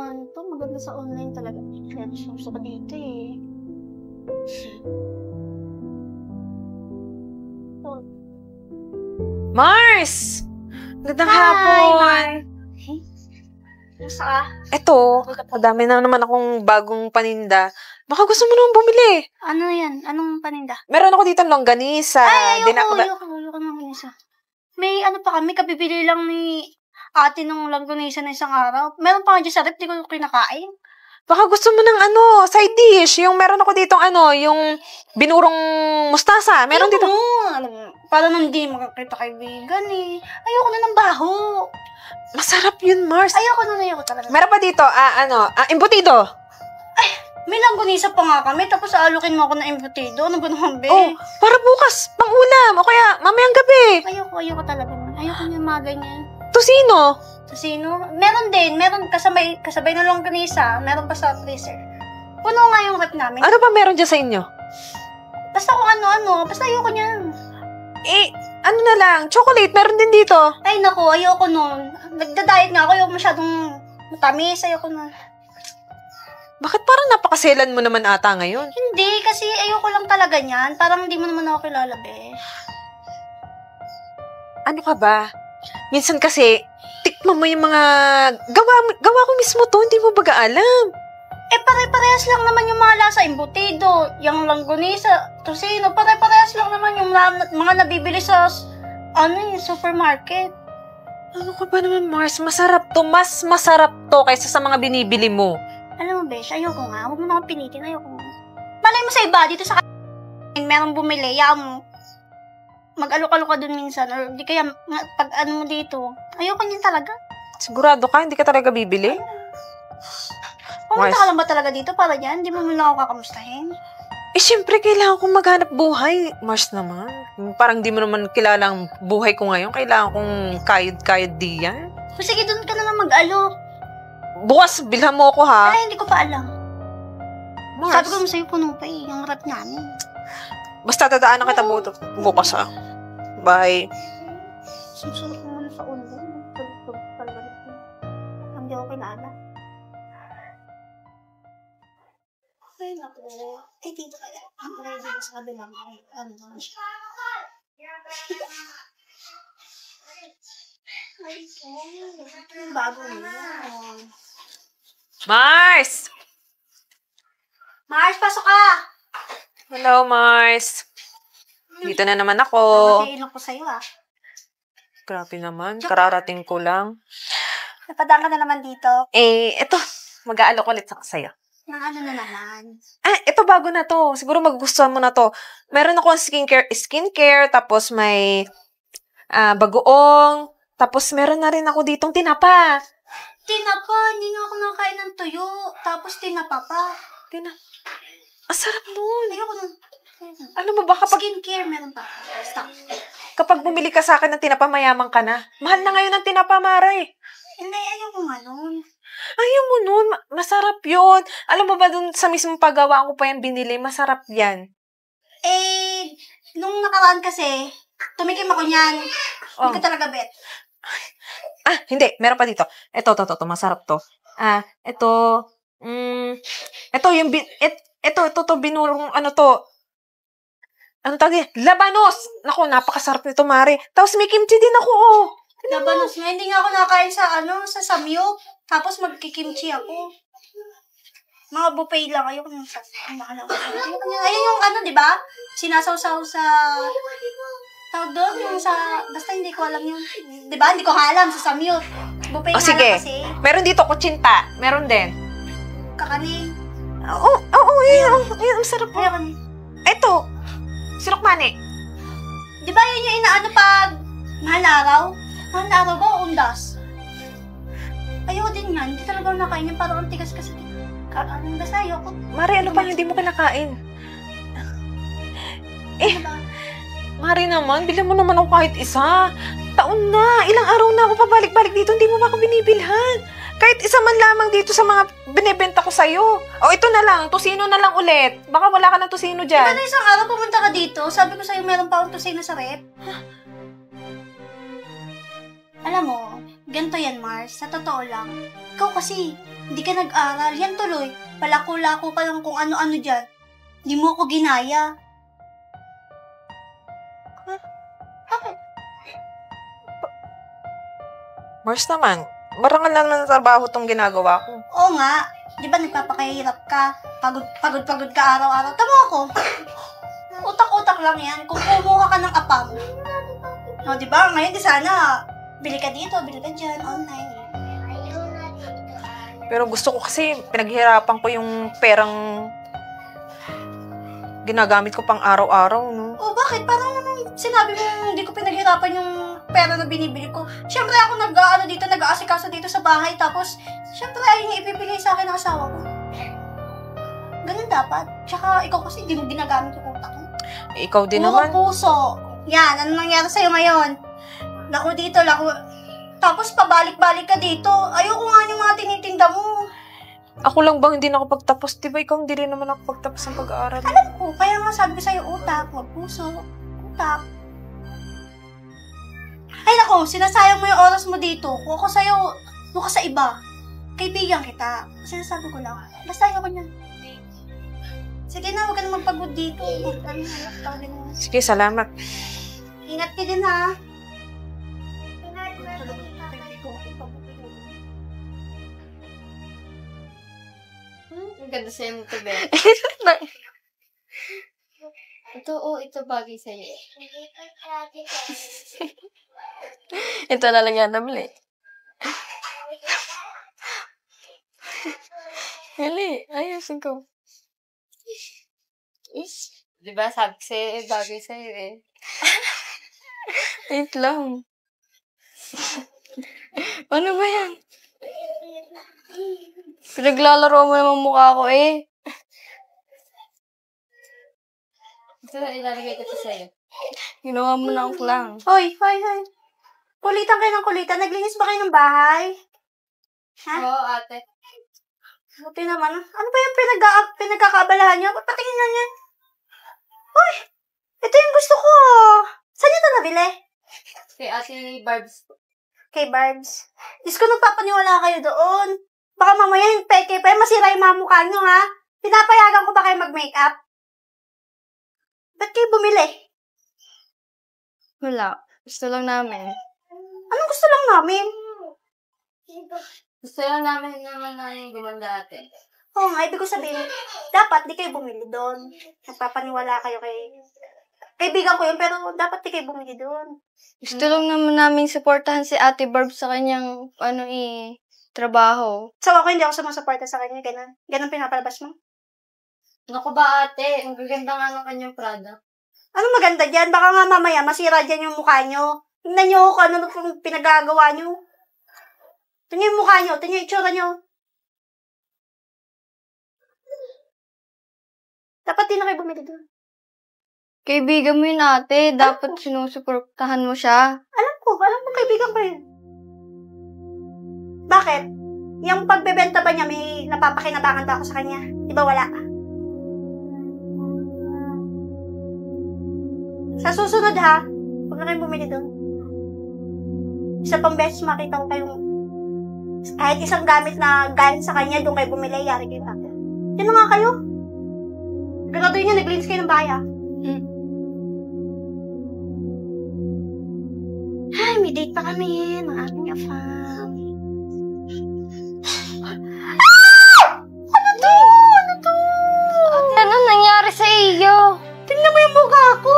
naman to. Maganda sa online talaga. Kaya gusto ko dito eh. Mars! Gandang Hi, hapon! Gusto ka? Eto, madami na naman akong bagong paninda. Baka gusto mo naman bumili. Ano yan? Anong paninda? Meron ako dito ng longganisa. Ay, ayoko ng isa. May ano pa kami, kabibili lang ni ate ng langganisa na isang araw. Meron pa nga dyan sa rep, di ko kinakain. Baka gusto mo ng side dish. Yung meron ako dito yung binurong mustasa. Meron dito. Para nang di makakita kaibigan eh. Ayoko na ng baho. Masarap yun, Mars. Ayoko talaga. Meron pa dito, embutido. May langganisa pa nga kami, tapos aalukin mo ako ng embutido. Ano ba naman, be? Oh, para bukas, pang ulam. O kaya, mamayang gabi. Ayoko talaga. Ayoko yung mga ganyan. Tosino. Meron din. Meron kasabay na longganisa. Meron pa sa freezer. Puno nga yung rep namin. Ano ba meron dyan sa inyo? Basta kung ano-ano. Basta ayoko niyan. Ano na lang, chocolate, meron din dito. Ay, naku, ayoko nun. Nagda-diet nga ako. Ayoko masyadong matamis. Ayoko nun. Bakit parang napakaselan mo naman ata ngayon? Hindi, kasi ayoko lang talaga niyan. Parang hindi mo naman ako kilala, be. Ano ka ba? Minsan kasi, tikman mo yung mga gawa ko mismo to, hindi mo baga alam. Pare-parehas lang naman yung mga lasa. Embutido, yung langganisa, tosino. Pare-parehas lang naman yung mga nabibili sa, supermarket. Ano ka ba naman, Mars? Masarap to. Mas masarap to kaysa sa mga binibili mo. Alam mo, besh, ayoko nga. Huwag mo na akong pinitin. Ayoko nga. Malay mo sa iba, dito sa merong bumili. Mag-alok-alok ka dun minsan. Or di kaya, pag mo dito, ayoko niyan talaga. Sigurado ka? Hindi ka talaga bibili? Pumunta ka lang ba talaga dito para dyan? Hindi mo lang ako kakamustahin? Siyempre, kailangan kong maghanap buhay. Mars naman. Parang di mo naman kilala ang buhay ko ngayon. Kailangan kong kayod-kayod diyan. Sige, dun ka na lang mag-alok. Bukas, bilhan mo ako, ha? Ay, hindi ko pa alam. Mars. Sabi ko naman sa'yo, puno pa yung rep namin. Basta dadaanan kita bukas, ha? Bye. Susunod mo muna sa ulo. Hindi ako kilala. Ay, naku. Ay, dito ka lang. Ang ready na sa kabilang. Ano na siya? Ay, yung bago mo. Mars! Mars, pasok ka! Hello, Mars. Dito na naman ako. Nakailok ko sa'yo, Grabe naman. Kararating ko lang. Napadaan ka na naman dito. Eto. Mag-aalok ulit sa'yo. Nang ano na naman. Ito bago na to. Siguro magugustuhan mo na to. Meron ako skincare, tapos may bagoong, tapos meron na rin ako ditong tinapa. Tinapa? Hindi nga ako nakain ng tuyo. Tapos tinapa pa. Sarap nun. Ayoko nun. Alam mo ba, Skincare meron pa. Stop. kapag bumili ka sa akin ng tinapa, mayaman ka na. Mahal na ngayon ng tinapa, Maray. Hindi, ayoko nga nun. Ayaw mo nun. Masarap yun. Alam mo ba dun sa mismong paggawa ko pa yung binili, masarap yan. Nung nakaraan kasi, tumikim ako niyan. Hindi ko talaga bet. Hindi. Meron pa dito. Ito. Masarap to. Ito, binurong, ano tawag yan? Labanos! Naku, napakasarap nito, Mari. Tapos may kimchi din ako, Labanos nga. Hindi nga ako nakain sa samyup. Tapos magkikimchi ako. Mga buffet lang. Ayoko nung ayun yung di ba? Sinasawsaw sa... Tawag doon, yung sa... Basta hindi ko alam yun. Di ba? Hindi ko alam sa samyup. Buffet nga sige. lang kasi. Meron dito, kutsinta. Meron din. Kakanin. Ayun, ang sarap po. Ayoko. Ito, silokmani. Di ba yun yung inaano pag mahal na araw? Mahal na araw ba o undas? Ayoko din nga. Hindi talaga ako nakain yan. Parang ang tigas kasi. Basta ayoko. Mari, ano pa hindi mo kinakain? Mari naman, bilhin mo naman ako kahit isa. Taon na, ilang araw na ako pabalik-balik dito, hindi mo ba ako binibilhan? Kahit isa man lamang dito sa mga binibenta ko sa'yo. Ito na lang, tosino na lang ulit. Baka wala ka ng tosino dyan. Diba na isang araw pumunta ka dito, sabi ko sa'yo meron pa akong tosino sa rep? Alam mo, Ganito yan, Mars. Sa totoo lang. Ikaw kasi, hindi ka nag-aral. Yan tuloy. Palako-lako ka lang kung ano-ano dyan. Hindi mo ako ginaya. Bakit? Mars naman, marangal lang ng trabaho tong ginagawa ko. Oo nga. Di ba nagpapakahirap ka? Pagod ka araw-araw. Tama ako. Utak-utak lang yan. Kung kumuha ka ng apam. No, di ba? Ngayon, di sana, bili ka dito, bili ka dyan, online. Pero gusto ko kasi, pinaghirapan ko yung perang ginagamit ko pang araw-araw, no? Oh, bakit? Parang sinabi mo hindi ko pinaghirapan yung pera na binibili ko. Siyempre ako nag-aasikaso dito sa bahay, tapos siyempre ayun yung ibibigay sa akin ng asawa ko. Ganun dapat. Tsaka ikaw kasi hindi mo ginagamit yung utak mo. Ikaw din Puro naman. puso. Yan, ano nangyari sa'yo ngayon? Lako dito, lako. Tapos pabalik-balik ka dito. Ayoko nga yung mga tinitinda mo. Ako lang bang hindi nakapagtapos? Di ba ikaw hindi rin naman nakapagtapos ng pag-aaral? Alam ko, kaya nga sabi ko sa'yo, utak, wag puso, utak. Ay nako, sinasayang mo yung oras mo dito. Kung ako sa'yo, doon ka sa iba. Kaibigan kita. Sinasabi ko lang, basta ayoko niyan. Sige na, huwag ka na magpagod dito. Sige, salamat. Ingat ka din ha. Ang ganda sa'yo mo ito, Be. Ito bagay sa'yo. Ito na lang yan nabili. Hali, ayusin ko. Diba, sabi ko sa'yo, bagay sa'yo eh. Wait lang. Ano ba yan? Pinaglalaro mo naman mukha ko eh. Ito na ilalagay ko sa'yo. Ginawa mo na ako lang. Hoy. Kulitan kayo ng kulitan. Naglinis ba kayo ng bahay? Ha? Oo, ate. Buti naman. Ano ba yung pinagkakabalahan niyo? Patingin nga niyan. Hoy! Ito yung gusto ko. Saan niyo ito nabili? Kay ate Barbs. Kay Barbs. Diyos ko, nagpapaniwala kayo doon. Baka mamaya yung peke pa, masira yung mga mukha niyo, ha? Pinapayagan ko ba kayo mag-makeup? Ba't kayo bumili? Wala. Gusto lang namin. Anong gusto lang namin? Gusto lang namin naman na yung gumanda ate. Oo nga, ibig ko sabihin, dapat di kayo bumili doon. Nagpapaniwala kayo kay... Kaibigan ko yun, pero dapat di kayo bumili doon. Gusto lang naman namin supportahan si Ate Barb sa kanyang, trabaho. So ako hindi ako sumusuporta sa kanya, ganun. Ganun pinapalabas mo? Naku ba ate, ang gaganda nga ng kanyang product. Ano maganda dyan? Baka nga mamaya masira dyan yung mukha nyo. Tingnan nyo kung ano kung pinagagawa nyo. Tingnan yung mukha nyo, tingnan yung itsura nyo. Dapat din na kayo bumili doon. Kaibigan mo yun ate, dapat sinusuportahan mo siya. Alam ko kaibigan ko yun. Bakit? Yung pagbebenta ba niya, may napapakinabangan ba ako sa kanya? Di ba wala? Sa susunod ha, huwag na kayong bumili doon. Isa pang beses makita ko kayong kahit isang gamit na galing sa kanya, doon kayo bumili, yari kayo tapos. Yan na nga kayo. Gagawin niya, naglinis kayo ng bahay ha. Ay, may date pa kami ng aking afam. Ano to? Ano nangyari sa iyo? Tingnan mo yung mukha ko.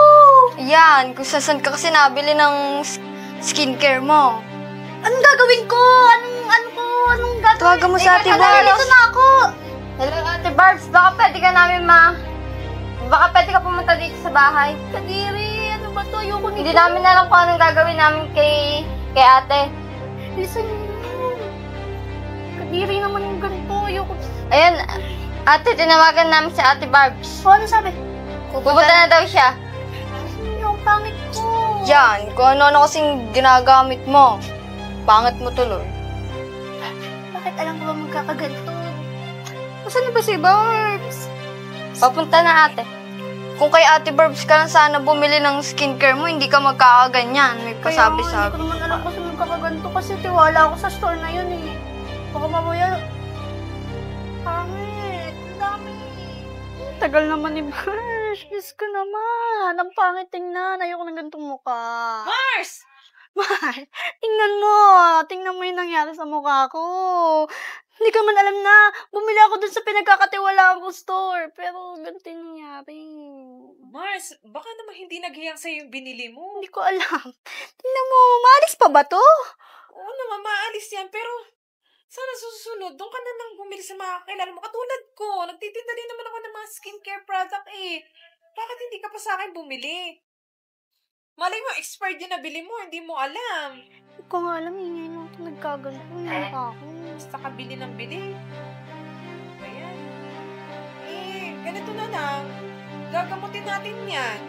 Yan, kung saan ka kasi nabili ng skincare mo. Anong gagawin ko? Anong gagawin? Tawagan mo sa Ate Barbs. Dito na ako. Hello, Ate Barbs. Baka pwede ka pumunta dito sa bahay. Kadiri, ano ba to? Ayoko nito. Hindi namin alam kung anong gagawin namin kay ate. Listen mo. Kadiri naman yung ganito. Ayoko. Ayan, ate, tinawagan namin si Ate Barbs. O, ano sabi? Pupunta na daw siya. Yung pangit ko. Yan, kung ano-ano kasing ginagamit mo. Pangit mo tuloy. Bakit alam ko ba magkakaganto? Saan ba si Barbs? Papunta na ate. Kung kay Ate Barbs ka lang sana bumili ng skincare mo, hindi ka magkakaganyan. May pasabi-sabi. Hindi ko naman alam kung saan yung kakaganto kasi tiwala ako sa store na yun eh. Baka mamaya, pangit, ang dami. Tagal naman ni Marsh, miss ko naman. Ang pangit tingnan, ayoko ng gantong mukha. Mars! Marsh, tingnan mo yung nangyari sa mukha ko. Hindi ka man alam na, bumili ako dun sa pinagkakatiwalaan kong store. Pero ganito yung nangyari. Mars, baka naman hindi naghiyang sa'yo yung binili mo. Hindi ko alam. Tingnan mo, maalis pa ba to? Oo naman, maalis yan, pero sana susunod, doon ka na nang bumili sa mga kakilala mo. Katulad ko, nagtitinda din naman ako ng mga skincare product eh. Bakit hindi ka pa sa akin bumili? Malay mo, expired yun na bili mo, hindi mo alam. Hindi ko nga alam, ngayon lang ito nagkaganto yung mukha ko. Basta ka bili ng bili. Ayan. Ganito na lang. Gagamutin natin yan.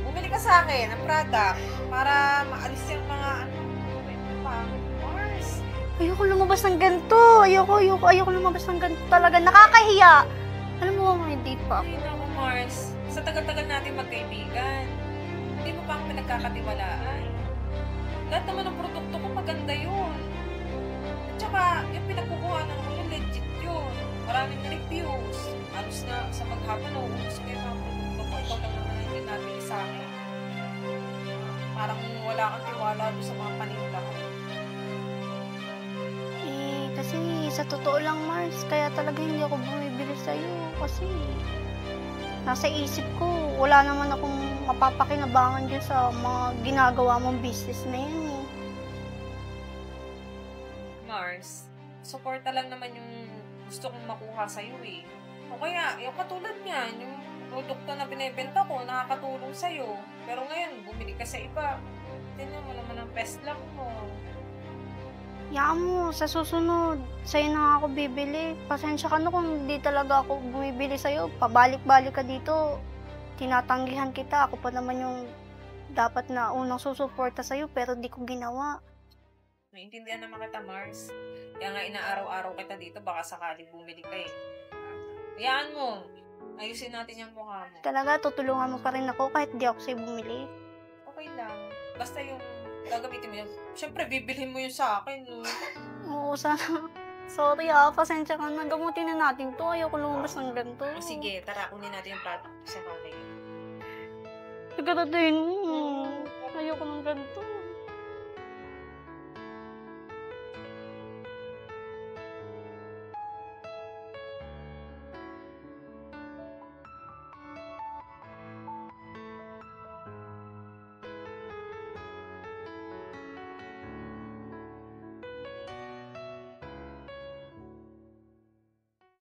Bumili ka sa akin ng product para maalis yung mga Mars. Ayoko lumabas ng ganito. Ayoko lumabas ng ganito talaga. Nakakahiya. Alam mo, may date pa ako. Ay, naku, Mars. Sa tagal-tagal natin magkaibigan, hindi mo pa ako pinagkakatiwalaan. Lahat naman ng produkto ko maganda yun. At saka, yung pinagkukuhanan ko yung legit yun. Maraming reviews. Alos na sa maghapon, nauubos ko yung mga produkto ko. Ikaw lang naman hindi natin sa akin. Parang wala kang tiwala doon sa mga paninda ko. Kasi sa totoo lang, Mars, kaya talaga hindi ako bumibili sa'yo. Kasi nasa isip ko, wala naman akong mapapakinabangan dyan sa mga ginagawa mong business na yan eh. Mars, suporta lang naman yung gusto kong makuha sa'yo eh. O kaya, yung katulad niyan, yung produkto na binibenta ko, nakakatulong sa'yo. Pero ngayon, bumili ka sa iba. Tingnan mo naman ang best luck mo. Yaan mo, sa susunod, sa'yo na ako bibili. Pasensya ka na kung hindi talaga ako bumibili sa'yo. Pabalik-balik ka dito. Tinatanggihan kita. Ako pa naman yung dapat na unang susuporta sa'yo pero di ko ginawa. Naintindihan naman kita, Mars. Kaya nga inaaraw-araw kita dito, baka sakaling bumili ka eh. Hayaan mo. Ayusin natin yung mukha mo. Talaga, tutulungan mo pa rin ako kahit di ako sa'yo bumili. Okay lang. Basta yung gagamitin mo yun. Siyempre, bibilhin mo yun sa akin. No? Oo, sana. Sorry pasensya ka na. Gamutin na natin to. Ayoko lumabas ng ganito. Sige, tara, kunin natin yung product sa bagay. Siguraduhin mo. Ayoko ng ganito.